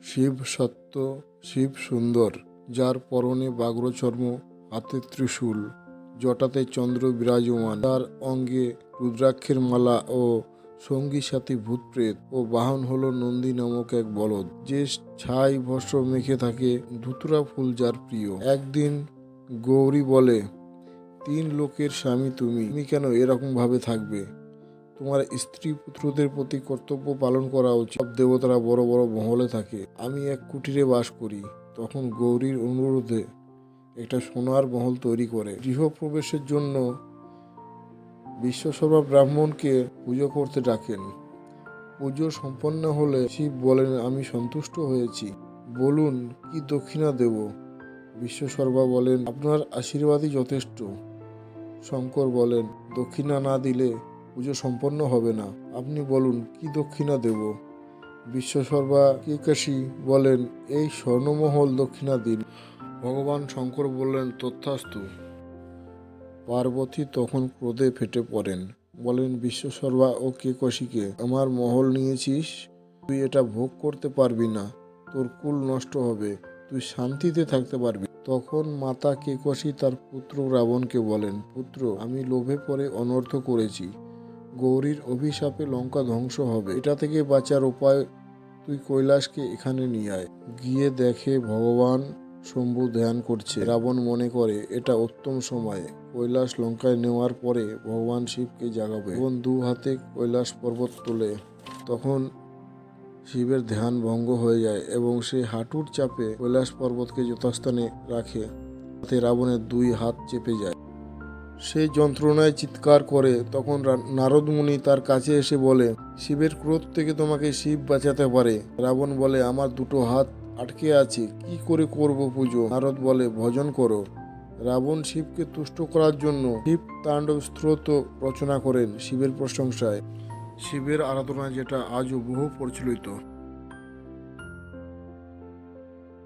শিব সত্য, শিব সুন্দর, যার পরনে বাগ্রচর্ম, হাতে ত্রিশূল, জটাতে চন্দ্র বিরাজমান, তার অঙ্গে রুদ্রাক্ষের মালা ও সঙ্গী সাথী ভূতপ্রেত ও বাহন হলো নন্দী নামক এক বলদ, যে ছাই ভস্ম মেখে থাকে। ধুতুরা ফুল যার প্রিয়। একদিন গৌরী বলে, 3 লোকের স্বামী তুমি কেন এরকম ভাবে থাকবে? তোমার স্ত্রী পুত্রদের প্রতি কর্তব্য পালন করা উচিত। সব দেবতারা বড় বড় মহলে থাকে, আমি এক কুটিরে বাস করি। তখন গৌরীর অনুরোধে একটা সোনার মহল তৈরি করে গৃহপ্রবেশের জন্য বিশ্বসর্বা ব্রাহ্মণকে পুজো করতে ডাকেন। পুজো সম্পন্ন হলে শিব বলেন, আমি সন্তুষ্ট হয়েছি, বলুন কি দক্ষিণা দেব? বিশ্বসর্বা বলেন, আপনার আশীর্বাদই যথেষ্ট। শঙ্কর বলেন, দক্ষিণা না দিলে পুজো সম্পন্ন হবে না, আপনি বলুন কি দক্ষিণা দেব? বিশ্বসর্বা কেকাশী বলেন, এই স্বর্ণমহল দক্ষিণা দিন। ভগবান শঙ্কর বললেন, তথাস্তু। পার্বতী তখন ক্রোধে ফেটে পড়েন, বলেন, বিশ্বসর্বা ও কেকশীকে, আমার মহল নিয়েছিস, তুই এটা ভোগ করতে পারবি না, তোর কুল নষ্ট হবে, তুই শান্তিতে থাকতে পারবি। তখন মাতা কেকশী তার পুত্র রাবণকে বলেন, পুত্র, আমি লোভে পড়ে অনর্থ করেছি, গৌরীর অভিশাপে লঙ্কা ধ্বংস হবে, এটা থেকে বাঁচার উপায় তুই কৈলাসকে এখানে নিয়ে আয়। গিয়ে দেখে ভগবান শম্ভু ধ্যান করছে। রাবণ মনে করে এটা উত্তম সময়, কৈলাস লঙ্কায় নেওয়ার পরে ভগবান শিবকে জাগাবে এবং 2 হাতে কৈলাস পর্বত তোলে। তখন শিবের ধ্যান ভঙ্গ হয়ে যায় এবং সে হাঁটুর চাপে কৈলাস পর্বতকে যথাস্থানে রাখে, তাতে রাবণের 2 হাত চেপে যায়। সেই যন্ত্রণায় চিৎকার করে। তখন নারদ মুনি তার কাছে এসে বলে, শিবের ক্রোধ থেকে তোমাকে শিব বাঁচাতে পারে। রাবণ বলে, আমার 2 হাত আটকে আছে, কি করে করব পুজো? নারদ বলে, ভজন করো। রাবণ শিবকে তুষ্ট করার জন্য শিব তাণ্ডব স্তোত্র রচনা করেন শিবের প্রশংসায়। শিবের আরাধনা যেটা আজও বহু প্রচলিত।